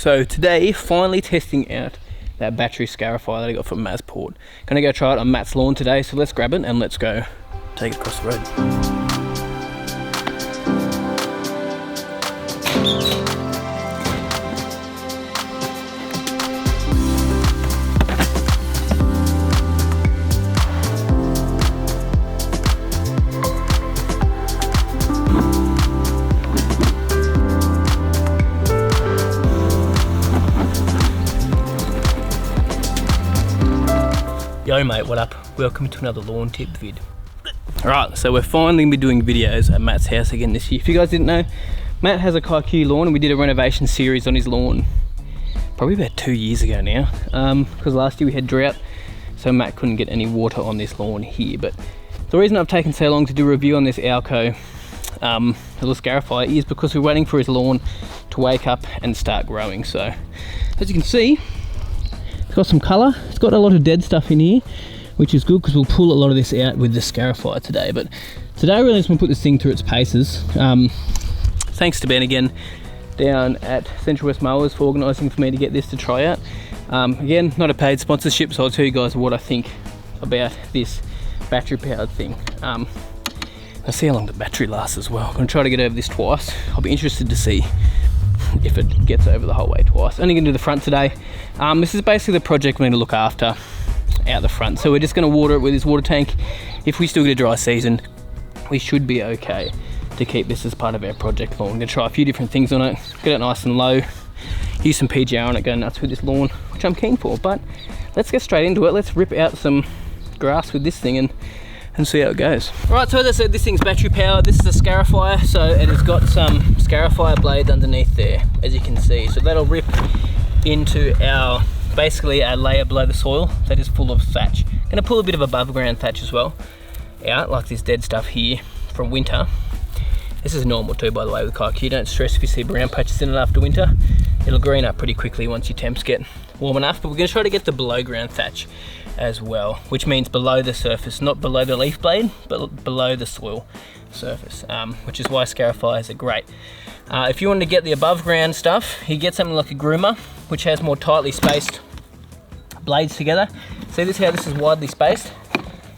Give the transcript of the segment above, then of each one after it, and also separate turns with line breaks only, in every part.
So today, finally testing out that battery scarifier that I got from Masport. Gonna go try it on Matt's lawn today, so let's grab it and let's go take it across the road. Yo mate, what up? Welcome to another lawn tip vid. Alright, so we're finally going to be doing videos at Matt's house again this year. If you guys didn't know, Matt has a Kikuyu lawn and we did a renovation series on his lawn probably about 2 years ago now. Because last year we had drought, so Matt couldn't get any water on this lawn here. But the reason I've taken so long to do a review on this At-Ko little scarifier is because we're waiting for his lawn to wake up and start growing. So as you can see, it's got some colour. It's got a lot of dead stuff in here, which is good because we'll pull a lot of this out with the scarifier today. But today I really just want to put this thing through its paces. Thanks to Ben again down at Central West Mowers for organising for me to get this to try out. Again, not a paid sponsorship, so I'll tell you guys what I think about this battery powered thing. I'll see how long the battery lasts as well. I'm going to try to get over this twice. I'll be interested to see if it gets over the whole way twice. Only going to do the front today. This is basically the project we're going to look after out the front. So we're just going to water it with this water tank. If we still get a dry season, we should be okay to keep this as part of our project lawn. We're going to try a few different things on it, get it nice and low, use some PGR on it, go nuts with this lawn, which I'm keen for. But let's get straight into it. Let's rip out some grass with this thing and see how it goes. Alright, so as I said, this thing's battery powered. This is a scarifier, so it has got some scarifier blades underneath there, as you can see. So that'll rip into basically our layer below the soil that is full of thatch. Gonna pull a bit of above ground thatch as well out, like this dead stuff here from winter. This is normal too, by the way, with Kikuyu. Don't stress if you see brown patches in it after winter. It'll green up pretty quickly once your temps get warm enough. But we're gonna try to get the below ground thatch as well, which means below the surface, not below the leaf blade, but below the soil surface, which is why scarifiers are great. If you want to get the above ground stuff, you get something like a groomer, which has more tightly spaced blades together. See this, how this is widely spaced,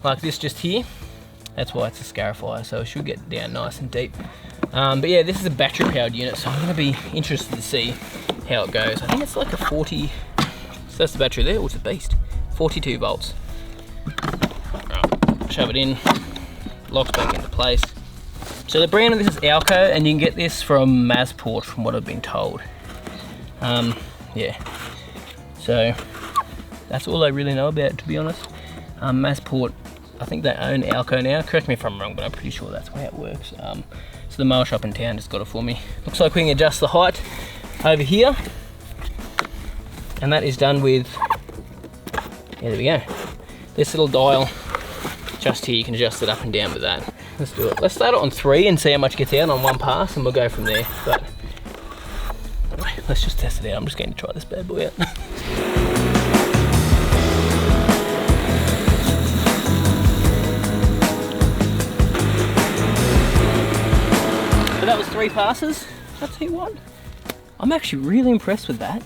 like this just here? That's why it's a scarifier, so it should get down nice and deep. But yeah, this is a battery powered unit, so I'm going to be interested to see how it goes. I think it's like a 40, so that's the battery there. Oh, it's a beast. 42 volts. Right, shove it in, locks back into place. So the brand of this is At-Ko, and you can get this from Masport from what I've been told. Yeah, so that's all I really know about it, to be honest. Masport, I think they own At-Ko now. Correct me if I'm wrong, but I'm pretty sure that's how it works. So the mower shop in town just got it for me. Looks like we can adjust the height over here, and that is done with, yeah, there we go. This little dial just here, you can adjust it up and down with that. Let's do it. Let's start it on 3 and see how much gets out on one pass, and we'll go from there. But anyway, let's just test it out. I'm just going to try this bad boy out. So that was 3 passes. I'll tell you what, I'm actually really impressed with that.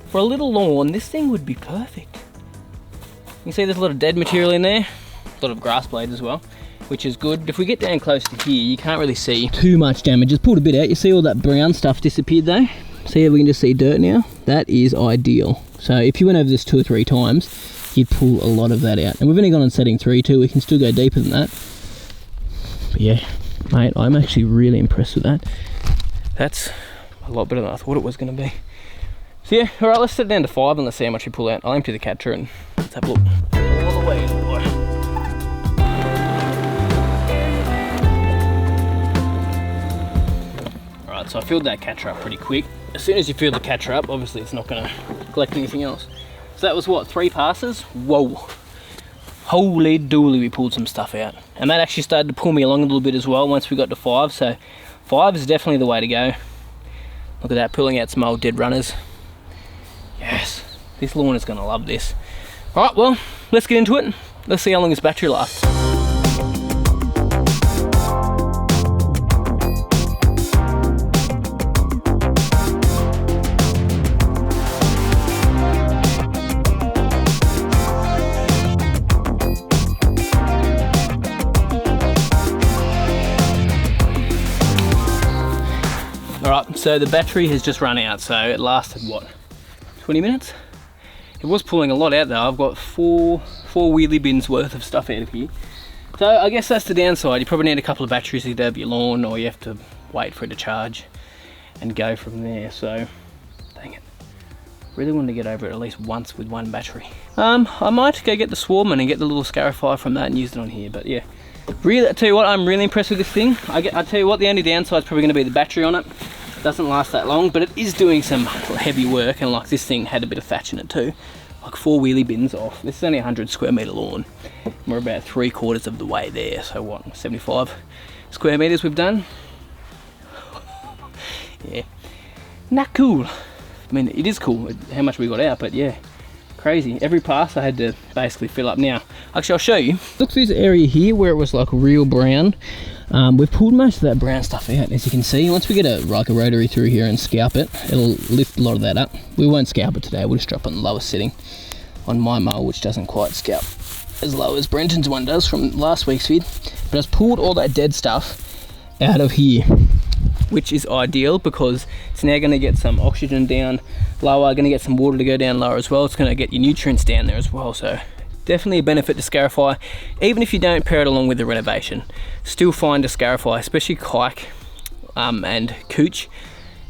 For a little lawn, this thing would be perfect. You can see there's a lot of dead material in there, a lot of grass blades as well, which is good. If we get down close to here, you can't really see too much damage. Just pulled a bit out. You see all that brown stuff disappeared though? See how we can just see dirt now? That is ideal. So if you went over this 2 or 3 times, you'd pull a lot of that out. And we've only gone on setting 3 too. We can still go deeper than that. But yeah, mate, I'm actually really impressed with that. That's a lot better than I thought it was going to be. So yeah, alright, let's set it down to 5 and let's see how much we pull out. I'll empty the catcher and let's have a look. All the way, boy. Alright, so I filled that catcher up pretty quick. As soon as you fill the catcher up, obviously it's not going to collect anything else. So that was what, 3 passes? Whoa. Holy dooly, we pulled some stuff out. And that actually started to pull me along a little bit as well once we got to 5. So 5 is definitely the way to go. Look at that, pulling out some old dead runners. Yes, this lawn is going to love this. Alright, well, let's get into it. Let's see how long this battery lasts. So the battery has just run out, so it lasted what, 20 minutes? It was pulling a lot out though. I've got four wheelie bins worth of stuff out of here. So I guess that's the downside. You probably need a couple of batteries either have your lawn, or you have to wait for it to charge and go from there. So dang it, really wanted to get over it at least once with one battery. I might go get the Swardman and get the little Scarifier from that and use it on here, but yeah. Really, I tell you what, I'm really impressed with this thing. I tell you what, the only downside is probably going to be the battery on it. It doesn't last that long, but it is doing some heavy work, and like this thing had a bit of thatch in it too. Like 4 wheelie bins off. This is only a 100 square metre lawn. We're about 3/4 of the way there, so what, 75 square metres we've done? Yeah, not cool. I mean, it is cool how much we got out, but yeah, crazy. Every pass I had to basically fill up. Now, actually I'll show you. Look at this area here where it was like real brown. We've pulled most of that brown stuff out, as you can see. Once we get a rotary through here and scalp it, it'll lift a lot of that up. We won't scalp it today, we'll just drop it on the lowest setting on my mower, which doesn't quite scalp as low as Brenton's one does from last week's vid. But I've pulled all that dead stuff out of here, which is ideal because it's now going to get some oxygen down lower, going to get some water to go down lower as well. It's going to get your nutrients down there as well, so definitely a benefit to Scarifier. Even if you don't pair it along with the renovation, still find a Scarifier, especially Kike and Cooch.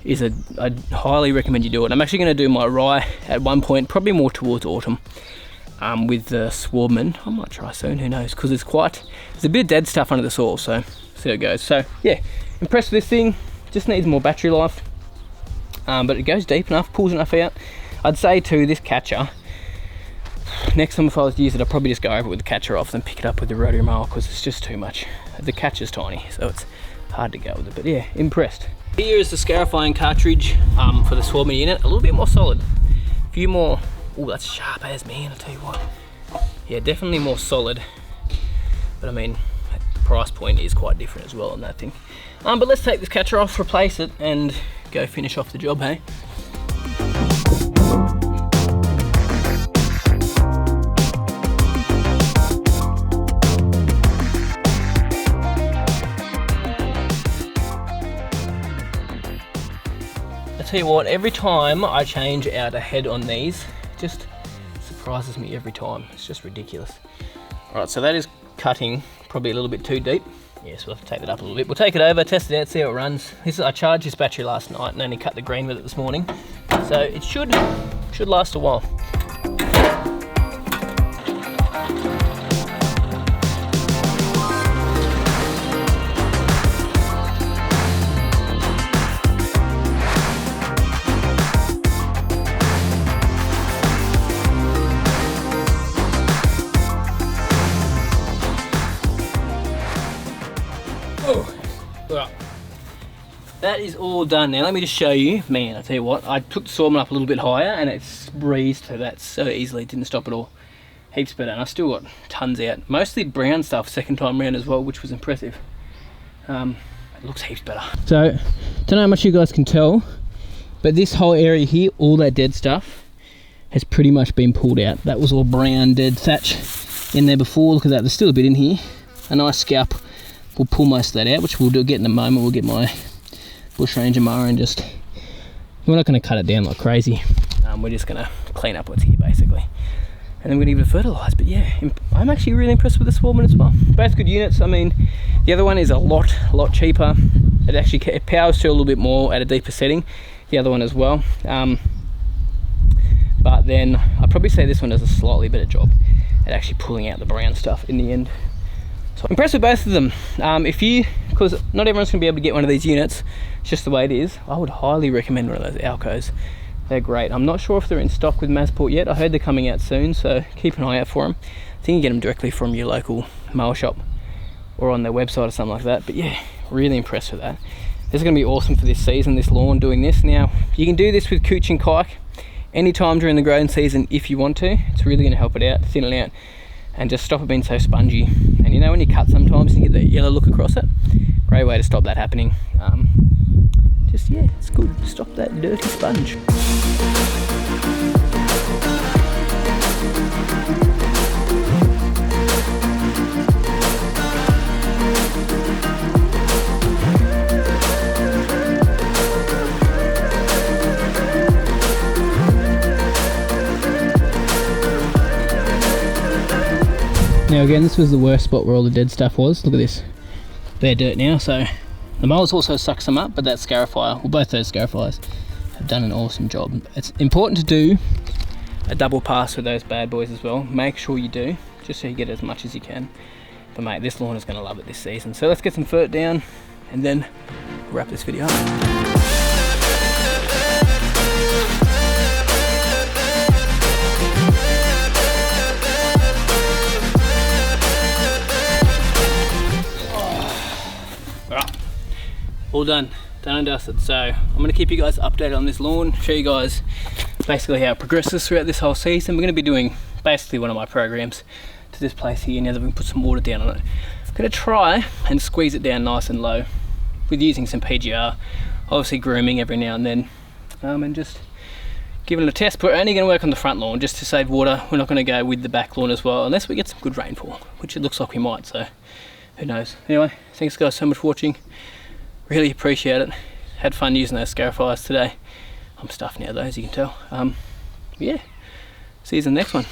I highly recommend you do it. I'm actually going to do my rye at one point, probably more towards autumn, with the Swardman. I might try soon, who knows, because there's a bit of dead stuff under the soil, so see how it goes. So yeah, impressed with this thing. Just needs more battery life, but it goes deep enough, pulls enough out. I'd say too, this catcher, next time if I was to use it, I'd probably just go over it with the catcher off and pick it up with the rotary mower, because it's just too much. The catcher's tiny, so it's hard to go with it, but yeah, impressed. Here is the Scarifying cartridge for the Swardman unit, a little bit more solid. A few more, oh that's sharp as man, I'll tell you what. Yeah, definitely more solid, but I mean, price point is quite different as well on that thing. But let's take this catcher off, replace it, and go finish off the job, hey? I tell you what, every time I change out a head on these, it just surprises me every time. It's just ridiculous. All right, so that is cutting probably a little bit too deep. Yes, we'll have to take that up a little bit. We'll take it over, test it out, see how it runs. I charged this battery last night and only cut the green with it this morning. So it should last a while. That is all done now. Let me just show you. Man, I tell you what, I took the Swardman up a little bit higher and it's breezed through that so easily. It didn't stop at all. Heaps better, and I still got tons out. Mostly brown stuff second time round as well, which was impressive. It looks heaps better. So, don't know how much you guys can tell, but this whole area here, all that dead stuff has pretty much been pulled out. That was all brown dead thatch in there before. Look at that, there's still a bit in here. A nice scalp will pull most of that out, which we'll get in a moment. We'll get my bush ranger mower and just, we're not going to cut it down like crazy. We're just going to clean up what's here basically, and then we're going to give it a fertilise. But yeah, I'm actually really impressed with the Swardman as well. Both good units. I mean, the other one is a lot cheaper. It powers to a little bit more at a deeper setting, the other one as well, but then I'd probably say this one does a slightly better job at actually pulling out the brown stuff in the end. So I'm impressed with both of them. Because not everyone's going to be able to get one of these units, it's just the way it is. I would highly recommend one of those At-Kos. They're great. I'm not sure if they're in stock with Masport yet. I heard they're coming out soon, so keep an eye out for them. I think you get them directly from your local mower shop or on their website or something like that. But yeah, really impressed with that. This is going to be awesome for this season, this lawn, doing this. Now, you can do this with Cooch and Kike anytime during the growing season if you want to. It's really going to help it out, thin it out, and just stop it being so spongy. And you know when you cut sometimes you get that yellow look across it? Great way to stop that happening. Yeah, it's good to stop that dirty sponge. Now again, this was the worst spot where all the dead stuff was. Look at this, bare dirt now. So the moles also suck some up, but that scarifier, well, both those scarifiers have done an awesome job. It's important to do a double pass with those bad boys as well. Make sure you do, just so you get as much as you can. But mate, this lawn is going to love it this season. So let's get some fert down and then wrap this video up. All done and dusted. So I'm going to keep you guys updated on this lawn, show you guys basically how it progresses throughout this whole season. We're going to be doing basically one of my programs to this place here now that we can put some water down on it. I'm going to try and squeeze it down nice and low with using some PGR, obviously grooming every now and then, and just giving it a test. We're only going to work on the front lawn just to save water. We're not going to go with the back lawn as well, unless we get some good rainfall, which it looks like we might, so who knows. Anyway, thanks guys so much for watching. Really appreciate it. Had fun using those scarifiers today. I'm stuffed now though, as you can tell. Yeah, see you in the next one.